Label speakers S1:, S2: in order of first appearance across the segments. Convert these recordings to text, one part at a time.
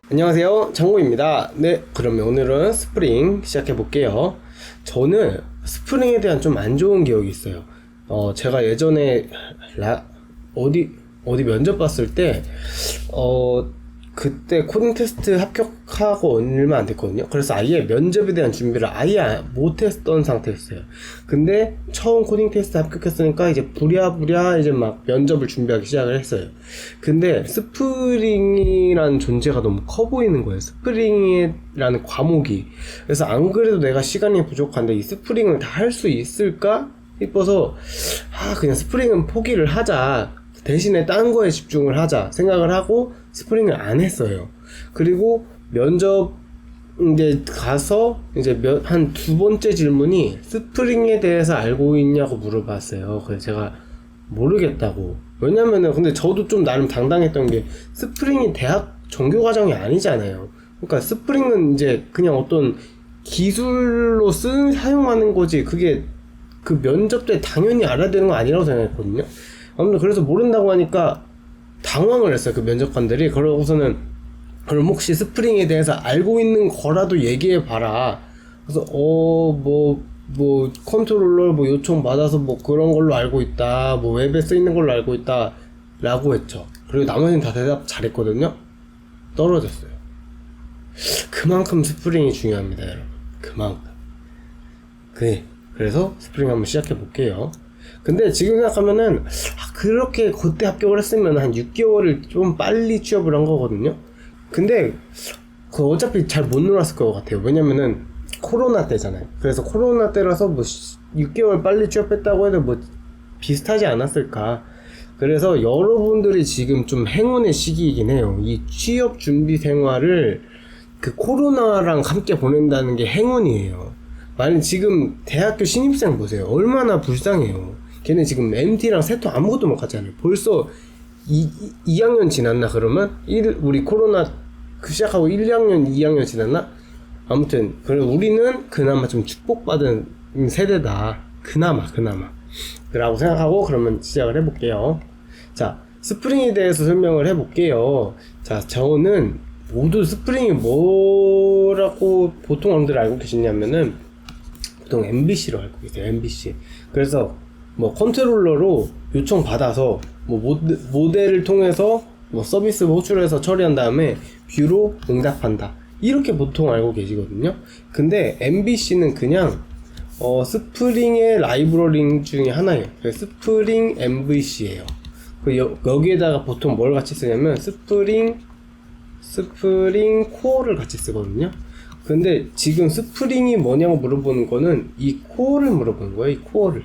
S1: 안녕하세요, 장고입니다. 네, 그러면 오늘은 스프링 시작해 볼게요. 저는 스프링에 대한 좀 안 좋은 기억이 있어요. 제가 예전에 어디 면접 봤을 때 그때 코딩 테스트 합격하고 얼마 안 됐거든요. 그래서 아예 면접에 대한 준비를 아예 못했던 상태였어요. 근데 처음 코딩 테스트 합격했으니까 이제 부랴부랴 이제 막 면접을 준비하기 시작을 했어요. 근데 스프링이라는 존재가 너무 커 보이는 거예요. 스프링이라는 과목이. 그래서 안 그래도 내가 시간이 부족한데 이 스프링을 다 할 수 있을까 싶어서 그냥 스프링은 포기를 하자. 대신에 딴 거에 집중을 하자 생각을 하고 스프링을 안 했어요. 그리고 면접 이제 가서 이제 한 두 번째 질문이 스프링에 대해서 알고 있냐고 물어봤어요. 그래서 제가 모르겠다고. 왜냐면은 근데 저도 좀 나름 당당했던 게 스프링이 대학 정규 과정이 아니잖아요. 그러니까 스프링은 이제 그냥 어떤 기술로 사용하는 거지 그게 그 면접 때 당연히 알아야 되는 거 아니라고 생각했거든요. 아무튼 그래서 모른다고 하니까 당황을 했어요, 그 면접관들이. 그러고서는 그럼 혹시 스프링에 대해서 알고 있는 거라도 얘기해 봐라. 그래서 컨트롤러 요청 받아서 그런 걸로 알고 있다, 웹에 쓰 있는 걸로 알고 있다 라고 했죠. 그리고 나머지는 다 대답 잘했거든요. 떨어졌어요. 그만큼 스프링이 중요합니다, 여러분. 그만큼. 그래서 스프링 한번 시작해 볼게요. 근데 지금 생각하면은 그렇게 그때 합격을 했으면 한 6개월을 좀 빨리 취업을 한 거거든요. 근데 어차피 잘 못 놀았을 것 같아요. 왜냐면은 코로나 때잖아요. 그래서 코로나 때라서 6개월 빨리 취업했다고 해도 비슷하지 않았을까. 그래서 여러분들이 지금 좀 행운의 시기이긴 해요. 이 취업 준비 생활을 그 코로나랑 함께 보낸다는 게 행운이에요. 만약 지금 대학교 신입생 보세요. 얼마나 불쌍해요. 걔네 지금 MT랑 세토 아무것도 못 갔잖아요. 벌써 2학년 지났나 그러면? 우리 코로나 시작하고 1학년, 2학년 지났나? 아무튼 우리는 그나마 좀 축복받은 세대다. 그나마 라고 생각하고 그러면 시작을 해볼게요. 자, 스프링에 대해서 설명을 해볼게요. 자, 저는 모두 스프링이 뭐라고 보통 여러분들이 알고 계시냐면은 보통 MVC로 알고 계세요. MVC. 그래서 컨트롤러로 요청 받아서 모델을 통해서 서비스 호출해서 처리한 다음에 뷰로 응답한다. 이렇게 보통 알고 계시거든요. 근데 MVC는 그냥 스프링의 라이브러리 중에 하나예요. 스프링 MVC예요. 여기에다가 보통 뭘 같이 쓰냐면 스프링 코어를 같이 쓰거든요. 근데 지금 스프링이 뭐냐고 물어보는 거는 이 코어를 물어보는 거예요. 이 코어를.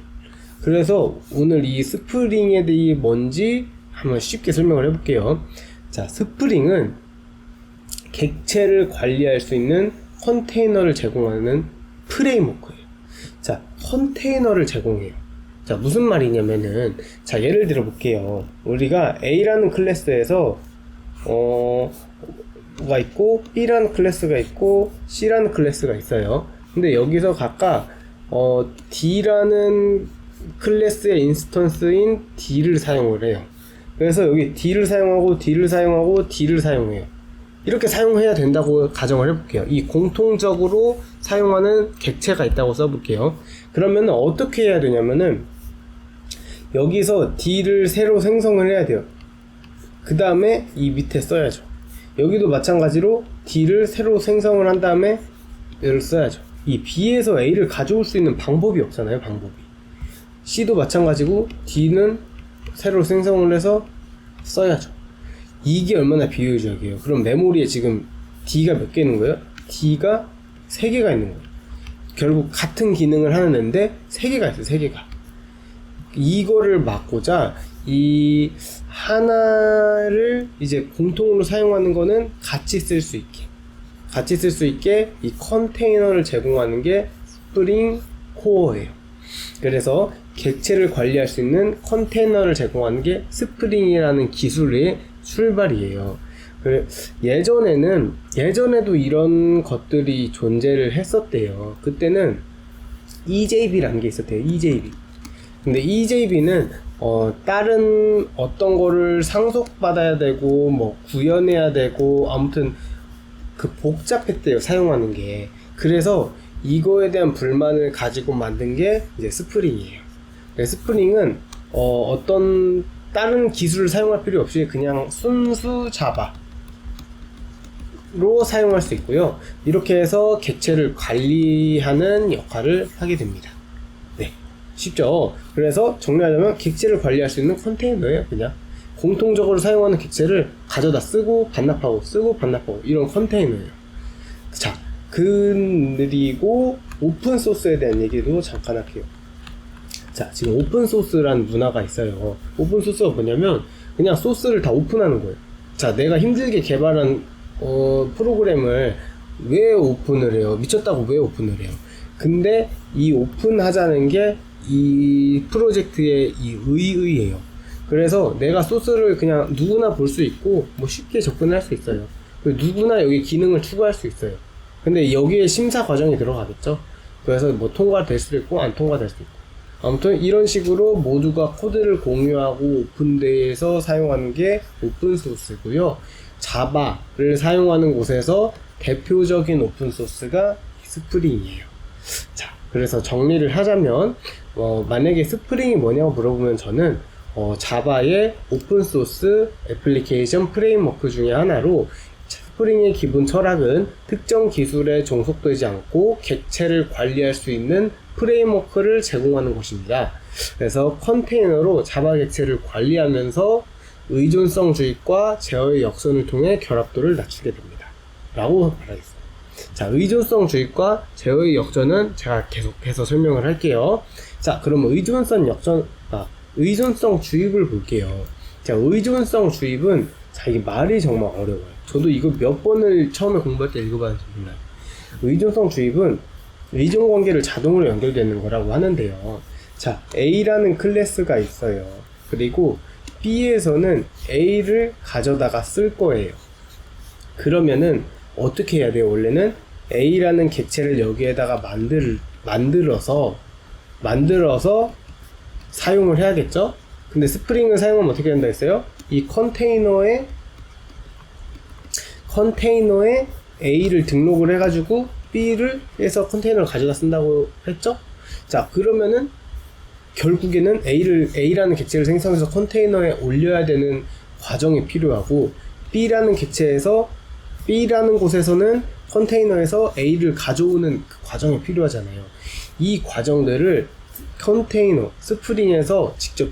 S1: 그래서 오늘 이 스프링에 대해 뭔지 한번 쉽게 설명을 해볼게요. 자, 스프링은 객체를 관리할 수 있는 컨테이너를 제공하는 프레임워크예요. 자, 컨테이너를 제공해요. 자, 무슨 말이냐면은, 자, 예를 들어 볼게요. 우리가 A라는 클래스에서 가 있고 B라는 클래스가 있고 C라는 클래스가 있어요. 근데 여기서 각각 D라는 클래스의 인스턴스인 D를 사용을 해요. 그래서 여기 D를 사용하고 D를 사용하고 D를 사용해요. 이렇게 사용해야 된다고 가정을 해볼게요. 이 공통적으로 사용하는 객체가 있다고 써볼게요. 그러면 어떻게 해야 되냐면은 여기서 D를 새로 생성을 해야 돼요. 그 다음에 이 밑에 써야죠. 여기도 마찬가지로 D를 새로 생성을 한 다음에 얘를 써야죠. 이 B에서 A를 가져올 수 있는 방법이 없잖아요. 방법이. C도 마찬가지고 D는 새로 생성을 해서 써야죠. 이게 얼마나 비효율적이에요. 그럼 메모리에 지금 D가 몇 개 있는 거예요? D가 3개가 있는 거예요. 결국 같은 기능을 하는 앤데 3개가 있어요. 3개가. 이거를 막고자 이 하나를 이제 공통으로 사용하는 거는 같이 쓸 수 있게 이 컨테이너를 제공하는 게 스프링 코어예요. 그래서 객체를 관리할 수 있는 컨테이너를 제공하는 게 스프링이라는 기술의 출발이에요. 예전에도 이런 것들이 존재를 했었대요. 그때는 EJB라는 게 있었대요. EJB. 근데 EJB는 다른 어떤 거를 상속받아야 되고 구현해야 되고 아무튼 그 복잡했대요, 사용하는 게. 그래서 이거에 대한 불만을 가지고 만든 게 이제 스프링이에요. 스프링은 어떤 다른 기술을 사용할 필요 없이 그냥 순수 자바로 사용할 수 있고요. 이렇게 해서 객체를 관리하는 역할을 하게 됩니다. 네, 쉽죠? 그래서 정리하자면 객체를 관리할 수 있는 컨테이너예요. 그냥 공통적으로 사용하는 객체를 가져다 쓰고 반납하고 쓰고 반납하고 이런 컨테이너예요. 자, 그리고 오픈소스에 대한 얘기도 잠깐 할게요. 자, 지금 오픈소스라는 문화가 있어요. 오픈소스가 뭐냐면 그냥 소스를 다 오픈하는 거예요. 자, 내가 힘들게 개발한 프로그램을 왜 오픈을 해요? 미쳤다고 왜 오픈을 해요? 근데 이 오픈하자는 게 이 프로젝트의 이 의의예요. 그래서 내가 소스를 그냥 누구나 볼 수 있고 뭐 쉽게 접근할 수 있어요. 그리고 누구나 여기 기능을 추가할 수 있어요. 근데 여기에 심사 과정이 들어가겠죠. 그래서 뭐 통과될 수도 있고 안 통과될 수도 있고, 아무튼 이런 식으로 모두가 코드를 공유하고 오픈돼서 사용하는 게 오픈소스고요. 자바를 사용하는 곳에서 대표적인 오픈소스가 스프링이에요. 자, 그래서 정리를 하자면 만약에 스프링이 뭐냐고 물어보면 저는 자바의 오픈소스 애플리케이션 프레임워크 중에 하나로, 스프링의 기본 철학은 특정 기술에 종속되지 않고 객체를 관리할 수 있는 프레임워크를 제공하는 것입니다. 그래서 컨테이너로 자바 객체를 관리하면서 의존성주의과 제어의 역선을 통해 결합도를 낮추게 됩니다. 라고 말하겠습니다. 자, 의존성주의과 제어의 역전은 제가 계속해서 설명을 할게요. 자, 그럼 의존성 주입을 볼게요. 자, 의존성 주입은, 자, 이게 말이 정말 어려워요. 저도 이거 몇 번을 처음에 공부할 때 읽어봤는지 몰라요. 의존성 주입은 의존 관계를 자동으로 연결되는 거라고 하는데요. 자, A라는 클래스가 있어요. 그리고 B에서는 A를 가져다가 쓸 거예요. 그러면은 어떻게 해야 돼요? 원래는 A라는 객체를 여기에다가 만들어서 사용을 해야겠죠? 근데 스프링을 사용하면 어떻게 된다 했어요? 이 컨테이너에 A를 등록을 해가지고 B를 해서 컨테이너를 가져다 쓴다고 했죠? 자, 그러면은 결국에는 A라는 객체를 생성해서 컨테이너에 올려야 되는 과정이 필요하고, B라는 곳에서는 컨테이너에서 A를 가져오는 그 과정이 필요하잖아요. 이 과정들을 스프링에서 직접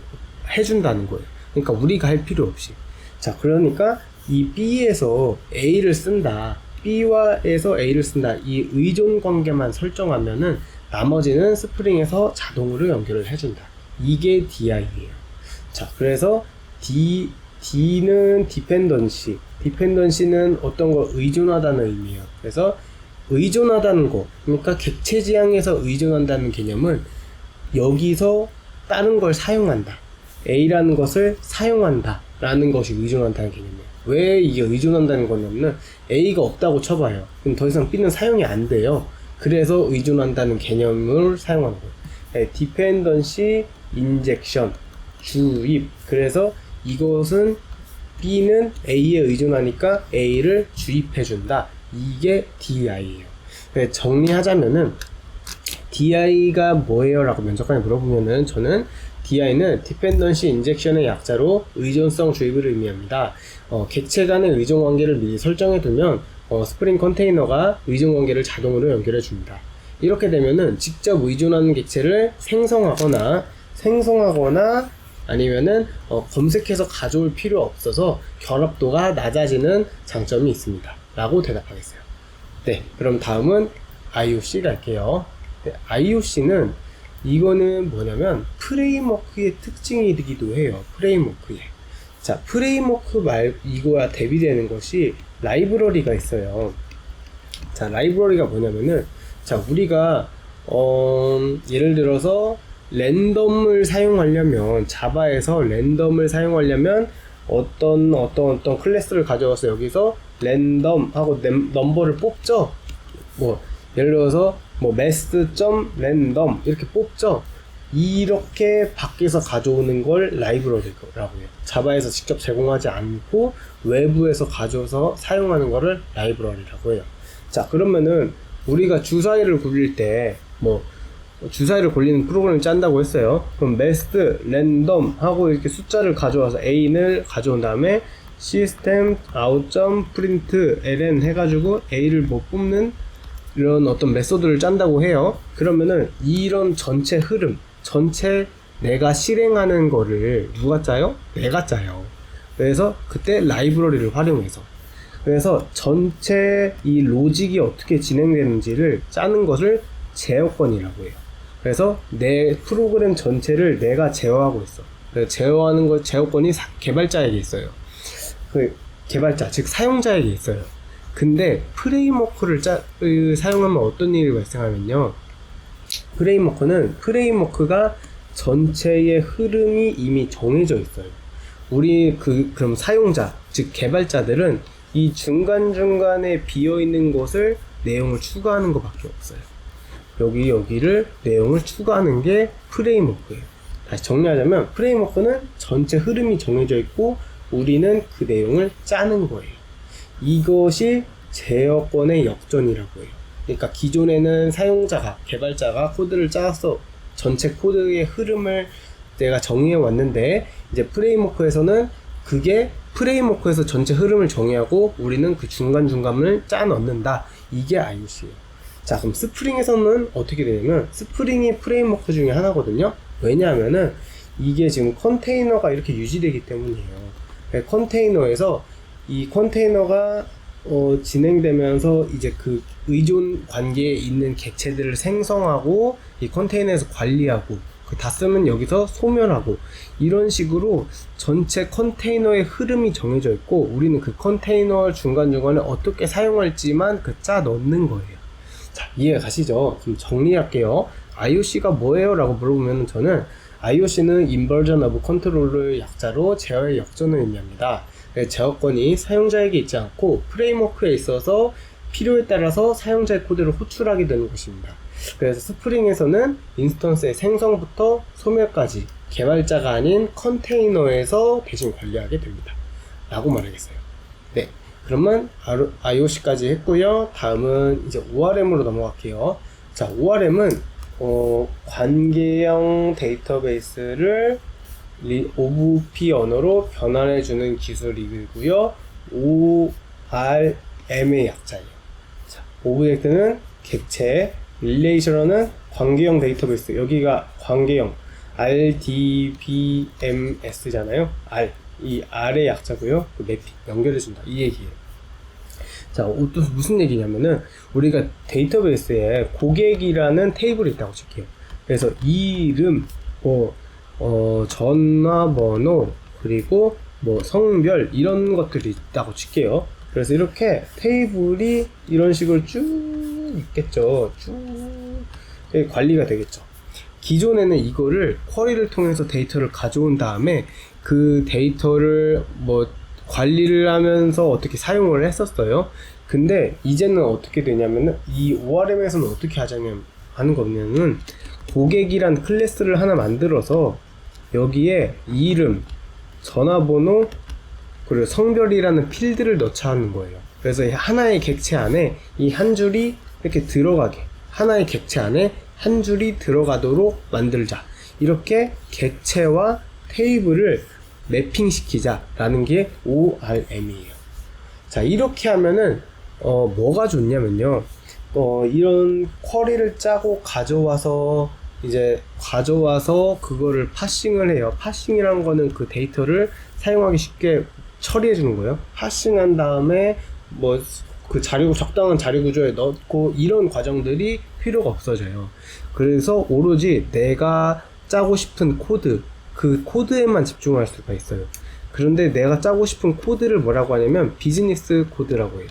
S1: 해준다는 거예요. 그러니까 우리가 할 필요 없이. 자, 그러니까 이 B에서 A를 쓴다, B와에서 A를 쓴다, 이 의존 관계만 설정하면은 나머지는 스프링에서 자동으로 연결을 해준다. 이게 DI예요. 자, 그래서 D는 디펜던시는 어떤 걸 의존하다는 의미예요. 그래서 의존하다는 거, 그러니까 객체 지향에서 의존한다는 개념은 여기서 다른 걸 사용한다, A라는 것을 사용한다 라는 것이 의존한다는 개념이에요. 왜 이게 의존한다는 거냐면 A가 없다고 쳐봐요. 그럼 더 이상 B는 사용이 안 돼요. 그래서 의존한다는 개념을 사용하는 거예요. 네, 디펜던시 인젝션, 주입. 그래서 이것은 B는 A에 의존하니까 A를 주입해준다. 이게 DI예요. 네, 정리하자면은 DI가 뭐예요? 라고 면접관이 물어보면은 저는 DI는 디펜던시 인젝션의 약자로 의존성 주입을 의미합니다. 객체 간의 의존 관계를 미리 설정해 두면 스프링 컨테이너가 의존 관계를 자동으로 연결해 줍니다. 이렇게 되면은 직접 의존하는 객체를 생성하거나 아니면은 검색해서 가져올 필요 없어서 결합도가 낮아지는 장점이 있습니다. 라고 대답하겠어요. 네, 그럼 다음은 IOC 갈게요. 네, IOC는 이거는 뭐냐면 프레임워크의 특징이기도 해요. 프레임워크에. 자, 프레임워크 이거와 대비되는 것이 라이브러리가 있어요. 자, 라이브러리가 뭐냐면은, 자, 우리가 예를 들어서 랜덤을 사용하려면, 자바에서 랜덤을 사용하려면 어떤 클래스를 가져와서 여기서 랜덤 하고 넘버를 뽑죠. 뭐 예를 들어서 mass.random 이렇게 뽑죠. 이렇게 밖에서 가져오는 걸 라이브러리라고 해요. 자바에서 직접 제공하지 않고 외부에서 가져와서 사용하는 거를 라이브러리라고 해요. 자, 그러면은 우리가 주사위를 굴릴 때 뭐 주사위를 굴리는 프로그램을 짠다고 했어요. 그럼 메스트 랜덤 하고 이렇게 숫자를 가져와서 A를 가져온 다음에 시스템 out.print ln 해가지고 A를 뭐 뽑는 이런 어떤 메소드를 짠다고 해요. 그러면은 이런 전체 흐름, 전체 내가 실행하는 거를 누가 짜요? 내가 짜요. 그래서 그때 라이브러리를 활용해서, 그래서 전체 이 로직이 어떻게 진행되는지를 짜는 것을 제어권이라고 해요. 그래서 내 프로그램 전체를 내가 제어하고 있어. 그래서 제어하는 것, 제어권이 개발자에게 있어요. 그 개발자, 즉 사용자에게 있어요. 근데 프레임워크를 사용하면 어떤 일이 발생하면요, 프레임워크가 전체의 흐름이 이미 정해져 있어요. 우리 그럼 사용자, 즉 개발자들은 이 중간중간에 비어있는 곳을 내용을 추가하는 것밖에 없어요. 여기를 내용을 추가하는 게 프레임워크예요. 다시 정리하자면 프레임워크는 전체 흐름이 정해져 있고 우리는 그 내용을 짜는 거예요. 이것이 제어권의 역전이라고 해요. 그러니까 기존에는 사용자가, 개발자가 코드를 짜서 전체 코드의 흐름을 내가 정의해 왔는데, 이제 프레임워크에서는 그게 프레임워크에서 전체 흐름을 정의하고 우리는 그 중간중간을 짜 넣는다. 이게 IOC예요. 자, 그럼 스프링에서는 어떻게 되냐면, 스프링이 프레임워크 중에 하나거든요. 왜냐하면은 이게 지금 컨테이너가 이렇게 유지되기 때문이에요. 컨테이너에서 이 컨테이너가 진행되면서 이제 그 의존 관계에 있는 객체들을 생성하고 이 컨테이너에서 관리하고 다 쓰면 여기서 소멸하고, 이런 식으로 전체 컨테이너의 흐름이 정해져 있고 우리는 그 컨테이너 중간중간에 어떻게 사용할지만 짜 넣는 거예요. 자, 이해가 가시죠? 그럼 정리할게요. IOC가 뭐예요? 라고 물어보면 저는 IOC는 Inversion of Control의 약자로 제어의 역전을 의미합니다. 제어권이 사용자에게 있지 않고 프레임워크에 있어서 필요에 따라서 사용자의 코드를 호출하게 되는 것입니다. 그래서 스프링에서는 인스턴스의 생성부터 소멸까지 개발자가 아닌 컨테이너에서 대신 관리하게 됩니다. 라고 말하겠어요. 네, 그러면 IOC까지 했고요. 다음은 이제 ORM으로 넘어갈게요. 자, ORM은 관계형 데이터베이스를 OVP 언어로 변환해주는 기술이고요. ORM의 약자예요. 자, 오브젝트는 객체, 릴레이셔널은 관계형 데이터베이스. 여기가 관계형 RDBMS잖아요. 이 R의 약자고요. 그 매핑 연결해준다, 이 얘기예요. 자, 또 무슨 얘기냐면은 우리가 데이터베이스에 고객이라는 테이블이 있다고 칠게요. 그래서 이름, 전화번호, 그리고 성별, 이런 것들이 있다고 칠게요. 그래서 이렇게 테이블이 이런 식으로 쭉 있겠죠. 쭉 관리가 되겠죠. 기존에는 이거를 쿼리를 통해서 데이터를 가져온 다음에 그 데이터를 관리를 하면서 어떻게 사용을 했었어요. 근데 이제는 어떻게 되냐면은 이 ORM에서는 어떻게 하는 거냐면 고객이란 클래스를 하나 만들어서 여기에 이름, 전화번호, 그리고 성별이라는 필드를 넣자 하는 거예요. 그래서 하나의 객체 안에 이 한 줄이 이렇게 들어가게, 하나의 객체 안에 한 줄이 들어가도록 만들자. 이렇게 객체와 테이블을 매핑시키자라는 게 ORM이에요. 자, 이렇게 하면은 뭐가 좋냐면요, 이런 쿼리를 짜고 가져와서 그거를 파싱을 해요. 파싱이라는 거는 그 데이터를 사용하기 쉽게 처리해 주는 거예요. 파싱한 다음에 그 적당한 자리 구조에 넣고, 이런 과정들이 필요가 없어져요. 그래서 오로지 내가 짜고 싶은 코드, 그 코드에만 집중할 수가 있어요. 그런데 내가 짜고 싶은 코드를 뭐라고 하냐면 비즈니스 코드라고 해요.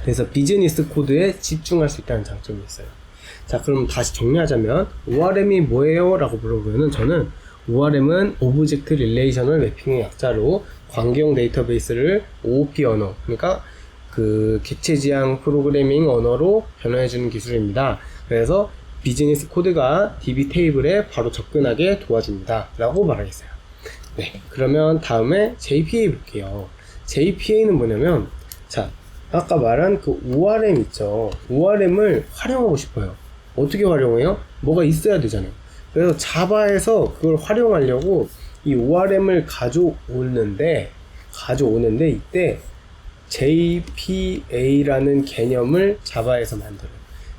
S1: 그래서 비즈니스 코드에 집중할 수 있다는 장점이 있어요. 자, 그럼 다시 정리하자면 ORM이 뭐예요? 라고 물어보면 저는 ORM은 오브젝트 릴레이셔널 매핑의 약자로 관계형 데이터베이스를 OOP 언어, 그러니까 그 객체 지향 프로그래밍 언어로 변화해주는 기술입니다. 그래서 비즈니스 코드가 DB 테이블에 바로 접근하게 도와줍니다 라고 말하겠어요. 네, 그러면 다음에 JPA 볼게요. JPA는 뭐냐면, 자, 아까 말한 그 ORM 있죠. ORM을 활용하고 싶어요. 어떻게 활용해요? 뭐가 있어야 되잖아요. 그래서 자바에서 그걸 활용하려고 이 ORM을 가져오는데 이때 JPA라는 개념을 자바에서 만들어요.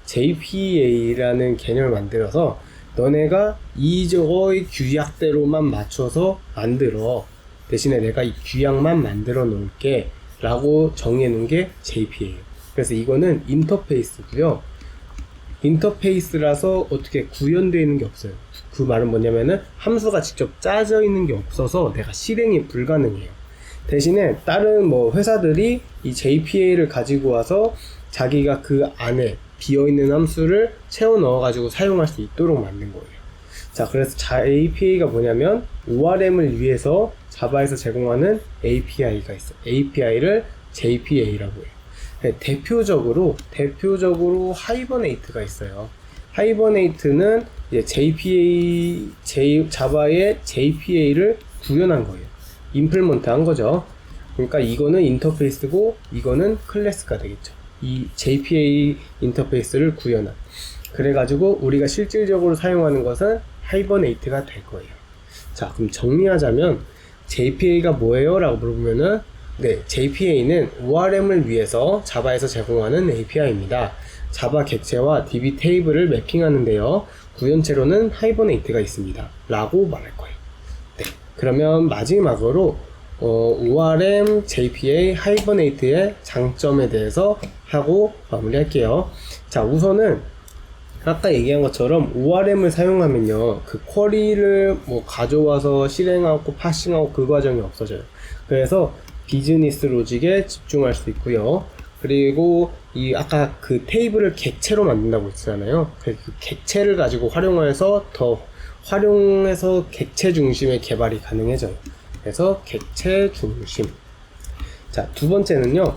S1: JPA라는 개념을 만들어서 너네가 이저의 규약대로만 맞춰서 만들어. 대신에 내가 이 규약만 만들어 놓을게 라고 정해 놓은 게 JPA예요. 그래서 이거는 인터페이스고요. 인터페이스라서 어떻게 구현되어 있는 게 없어요. 그 말은 뭐냐면은 함수가 직접 짜져 있는 게 없어서 내가 실행이 불가능해요. 대신에 다른 뭐 회사들이 이 JPA를 가지고 와서 자기가 그 안에 비어있는 함수를 채워 넣어 가지고 사용할 수 있도록 만든 거예요. 자, 그래서 JPA가 뭐냐면 ORM을 위해서 자바에서 제공하는 API가 있어요. API를 JPA라고 해요. 네, 대표적으로 하이버네이트가 있어요. 하이버네이트는 이제 자바의 JPA를 구현한 거예요. 임플먼트 한 거죠. 그러니까 이거는 인터페이스고 이거는 클래스가 되겠죠. 이 JPA 인터페이스를 구현한. 그래가지고 우리가 실질적으로 사용하는 것은 하이버네이트가 될 거예요. 자, 그럼 정리하자면 JPA가 뭐예요? 라고 물어보면은 네, JPA는 ORM을 위해서 자바에서 제공하는 API입니다. 자바 객체와 DB 테이블을 매핑하는데요. 구현체로는 하이버네이트가 있습니다. 라고 말할 거예요. 네, 그러면 마지막으로 ORM, JPA, 하이버네이트의 장점에 대해서 하고 마무리할게요. 자, 우선은 아까 얘기한 것처럼 ORM을 사용하면요, 그 쿼리를 뭐 가져와서 실행하고 파싱하고 그 과정이 없어져요. 그래서 비즈니스 로직에 집중할 수 있고요. 그리고 이 아까 그 테이블을 객체로 만든다고 했잖아요. 그 객체를 가지고 활용해서 객체 중심의 개발이 가능해져요. 그래서 객체 중심. 자, 두 번째는요,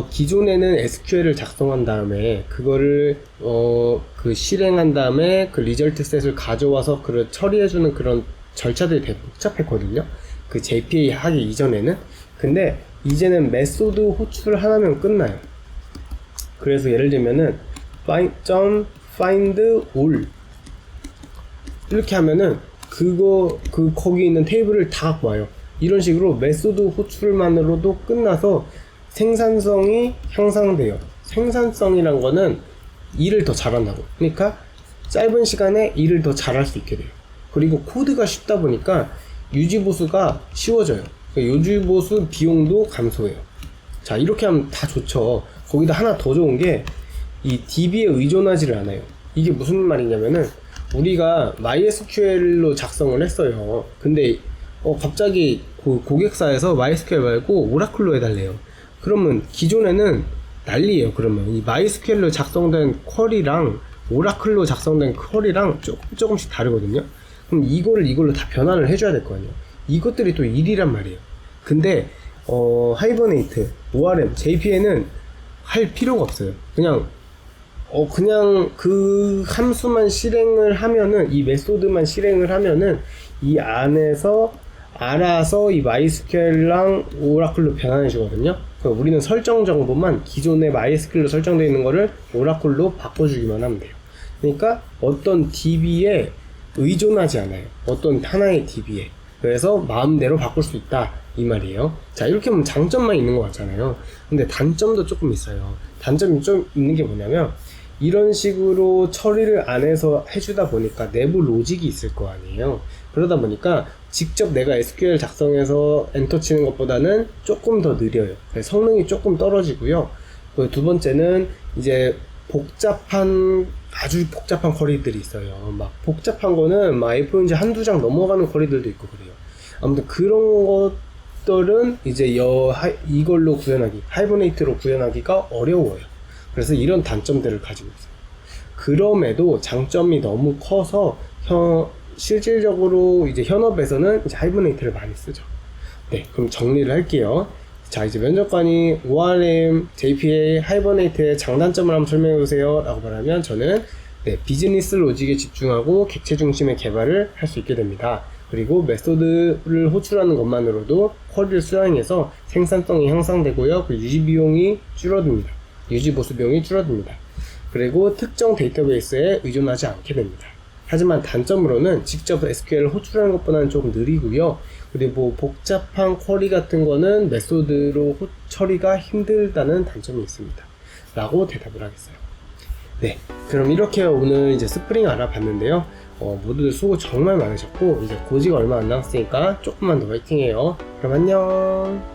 S1: 기존에는 SQL을 작성한 다음에 그거를 그 실행한 다음에 그 리절트 셋을 가져와서 그걸 처리해주는 그런 절차들이 되게 복잡했거든요. 그 JPA 하기 이전에는. 근데 이제는 메소드 호출 하나면 끝나요. 그래서 예를 들면은 find all 이렇게 하면은 거기 있는 테이블을 다 갖고 와요. 이런 식으로 메소드 호출만으로도 끝나서 생산성이 향상돼요. 생산성이란 거는 일을 더 잘한다고. 그러니까 짧은 시간에 일을 더 잘할 수 있게 돼요. 그리고 코드가 쉽다 보니까 유지보수가 쉬워져요. 유지보수 비용도 감소해요. 자, 이렇게 하면 다 좋죠. 거기다 하나 더 좋은 게 이 DB에 의존하지를 않아요. 이게 무슨 말이냐면은 우리가 MySQL로 작성을 했어요. 근데 갑자기 고객사에서 MySQL 말고 오라클로 해달래요. 그러면 기존에는 난리예요. 그러면 이 MySQL로 작성된 쿼리랑 오라클로 작성된 쿼리랑 조금씩 다르거든요. 그럼 이걸로 다 변환을 해줘야 될 거 아니에요. 이것들이 또 일이란 말이에요. 근데 하이버네이트, ORM, JPA는 할 필요가 없어요. 그냥 그 함수만 실행을 하면은, 이 메소드만 실행을 하면은 이 안에서 알아서 이 MySQL랑 오라클로 변환해 주거든요. 그러니까 우리는 설정 정보만 기존의 MySQL로 설정되어 있는 거를 오라클로 바꿔주기만 하면 돼요. 그러니까 어떤 DB에 의존하지 않아요. 어떤 하나의 DB에. 그래서 마음대로 바꿀 수 있다, 이 말이에요. 자, 이렇게 하면 장점만 있는 것 같잖아요. 근데 단점도 조금 있어요. 단점이 좀 있는 게 뭐냐면, 이런 식으로 처리를 안 해서 해주다 보니까 내부 로직이 있을 거 아니에요. 그러다 보니까 직접 내가 SQL 작성해서 엔터 치는 것보다는 조금 더 느려요. 성능이 조금 떨어지고요. 두 번째는 이제 아주 복잡한 쿼리들이 있어요. 막 복잡한 거는 막 A4용지 한두 장 넘어가는 쿼리들도 있고 그래요. 아무튼 그런 것들은 이제 이걸로 하이버네이트로 구현하기가 어려워요. 그래서 이런 단점들을 가지고 있어요. 그럼에도 장점이 너무 커서 실질적으로 이제 현업에서는 이제 하이버네이트를 많이 쓰죠. 네, 그럼 정리를 할게요. 자, 이제 면접관이 ORM, JPA, 하이버네이트의 장단점을 한번 설명해 보세요 라고 말하면 저는 네, 비즈니스 로직에 집중하고 객체 중심의 개발을 할 수 있게 됩니다. 그리고 메소드를 호출하는 것만으로도 쿼리를 수행해서 생산성이 향상되고요. 그 유지 비용이 줄어듭니다. 유지 보수 비용이 줄어듭니다. 그리고 특정 데이터베이스에 의존하지 않게 됩니다. 하지만 단점으로는 직접 SQL을 호출하는 것보다는 조금 느리고요. 그리고 뭐 복잡한 쿼리 같은 거는 메소드로 처리가 힘들다는 단점이 있습니다. 라고 대답을 하겠어요. 네, 그럼 이렇게 오늘 이제 스프링 알아봤는데요. 모두들 수고 정말 많으셨고 이제 고지가 얼마 안 남았으니까 조금만 더 화이팅해요. 그럼 안녕.